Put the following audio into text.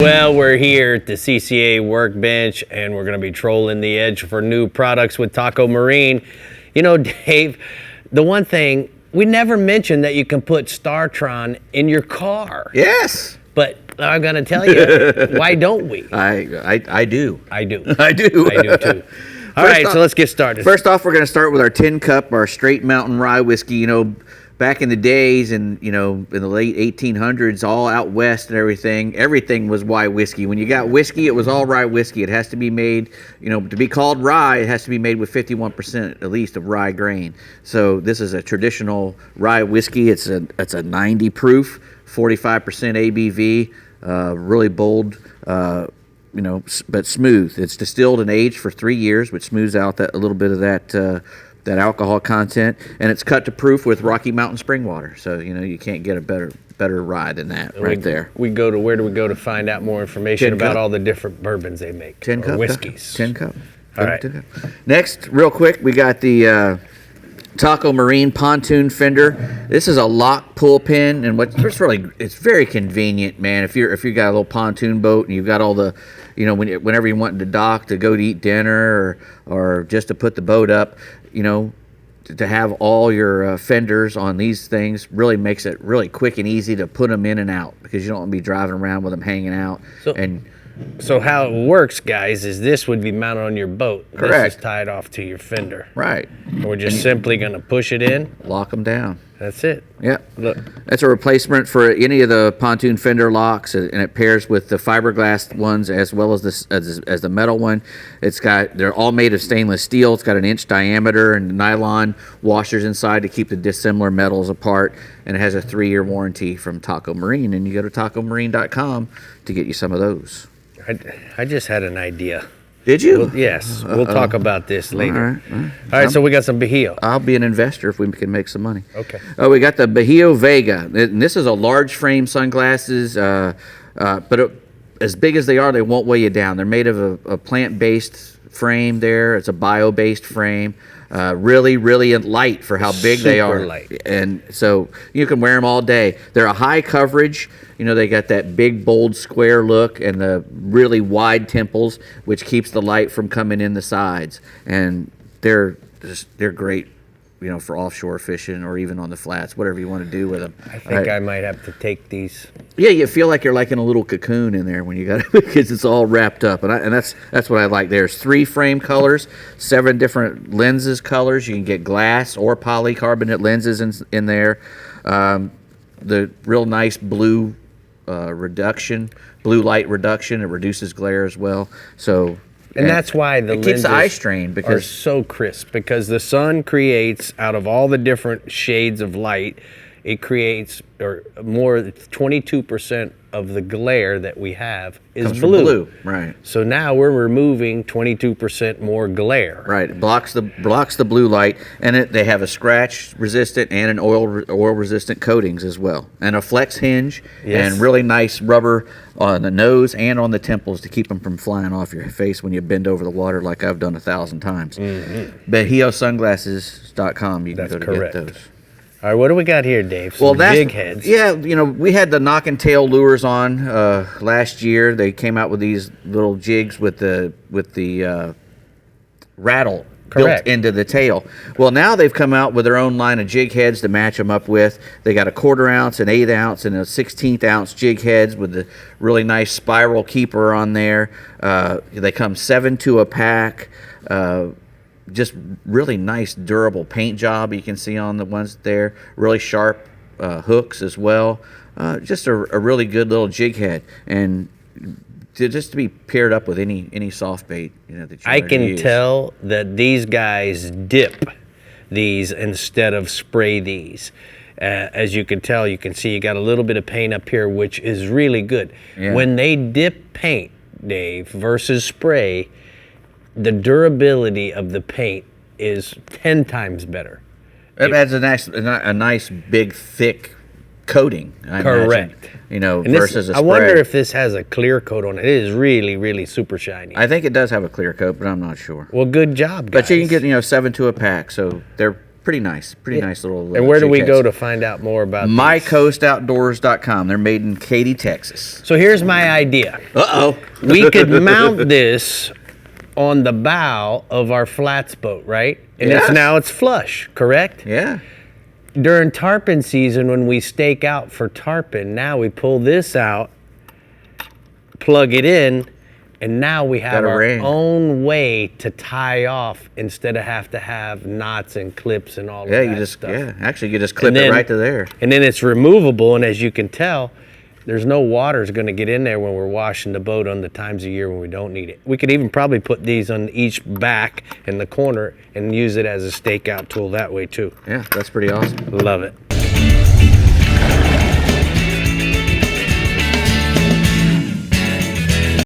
Well, we're here at the CCA workbench, and we're going to be trolling the edge for new products with Taco Marine. You know, Dave, the one thing, we never mentioned that you can put StarTron in your car. Yes. But I'm going to tell you, why don't we? I do. I do. I do. I do too. All right, so let's get started. First off, we're going to start with our tin cup, our straight mountain rye whiskey. You know, back in the days and, you know, in the late 1800s, all out west and everything was rye whiskey. When you got whiskey, it was all rye whiskey. It has to be made, you know, to be called rye, it has to be made with 51% at least of rye grain. So this is a traditional rye whiskey. It's a 90 proof, 45% ABV, really bold, you know, but smooth. It's distilled and aged for 3 years, which smooths out a little bit of that alcohol content, and it's cut to proof with Rocky Mountain spring water. So you know you can't get a better rye than that there. Where do we go to find out more information about all the different bourbons they make? Tin cup whiskeys. Tin cup. All right. Next, real quick, we got the Taco Marine pontoon fender. This is a lock pull pin, and it's very convenient, man. If you got a little pontoon boat and you've got all the, you know, whenever you want to dock to go to eat dinner or just to put the boat up, you know, to have all your fenders on these things really makes it really quick and easy to put them in and out, because you don't want to be driving around with them hanging out. So how it works, guys, is this would be mounted on your boat. Correct. This is tied off to your fender. Right. And we're just simply going to push it in. Lock them down. That's it. Yeah. Look. That's a replacement for any of the pontoon fender locks, and it pairs with the fiberglass ones as well as the metal one. They're all made of stainless steel. It's got an inch diameter and nylon washers inside to keep the dissimilar metals apart, and it has a 3-year warranty from Taco Marine. And you go to tacomarine.com to get you some of those. I just had an idea. Did you? Well, yes. We'll talk about this later. All right, so we got some Bahio. I'll be an investor if we can make some money. Okay. We got the Bahio Vega. And this is a large frame sunglasses, but as big as they are, they won't weigh you down. They're made of a plant-based frame there. It's a bio-based frame. Really, really light for how big they are. Super light. And so you can wear them all day. They're a high coverage. You know, they got that big, bold, square look and the really wide temples, which keeps the light from coming in the sides. And they're great, you know, for offshore fishing or even on the flats, whatever you want to do with them. I think I might have to take these. Yeah, you feel like you're like in a little cocoon in there when you got it, because it's all wrapped up, and that's what I like. There's 3 frame colors, 7 different lenses colors. You can get glass or polycarbonate lenses in there. The real nice blue blue light reduction. It reduces glare as well. So. And that's why the lenses keeps the eye strain are so crisp, because the sun creates, out of all the different shades of light, it creates more than 22% of the glare that we have is blue. Right. So now we're removing 22% more glare. Right. It blocks the blue light, and they have a scratch resistant and an oil resistant coatings as well, and a flex hinge, and really nice rubber on the nose and on the temples to keep them from flying off your face when you bend over the water, like I've done 1,000 times. Mm-hmm. BahioSunglasses.com. You can go to get those. All right, what do we got here, Dave? Some Jig Heads. Yeah, you know, we had the knock and tail lures on last year. They came out with these little jigs with the rattle built into the tail. Well, now they've come out with their own line of jig heads to match them up with. They got a 1/4 ounce, an 1/8 ounce, and a 1/16 ounce jig heads with the really nice spiral keeper on there. They come 7 to a pack. Just really nice, durable paint job you can see on the ones there. Really sharp hooks as well. Just a really good little jig head, and just to be paired up with any soft bait, you know, that you I can tell that these guys dip these instead of spray these. As you can tell, you can see you got a little bit of paint up here, which is really good. Yeah. When they dip paint, Dave, versus spray, the durability of the paint is 10 times better. It adds a nice big thick coating. I imagine, you know, versus a spray. I wonder if this has a clear coat on it. It is really, really super shiny. I think it does have a clear coat, but I'm not sure. Well, good job, guys. But you can get, you know, 7 to a pack, so they're pretty nice. Pretty nice little. And where do jig we go heads. to find out more about these? MyCoastOutdoors.com. They're made in Katy, Texas. So here's my idea. Uh-oh. We could mount this on the bow of our flats boat, right? And Yes. now it's flush, correct? Yeah. During tarpon season, when we stake out for tarpon, now we pull this out, plug it in, and now we have our own way to tie off instead of have to have knots and clips and all of that stuff. Yeah, actually you just clip it right to there. And then it's removable, and as you can tell, there's no water's going to get in there when we're washing the boat on the times of year when we don't need it. We could even probably put these on each back in the corner and use it as a stakeout tool that way too. Yeah, that's pretty awesome. Love it.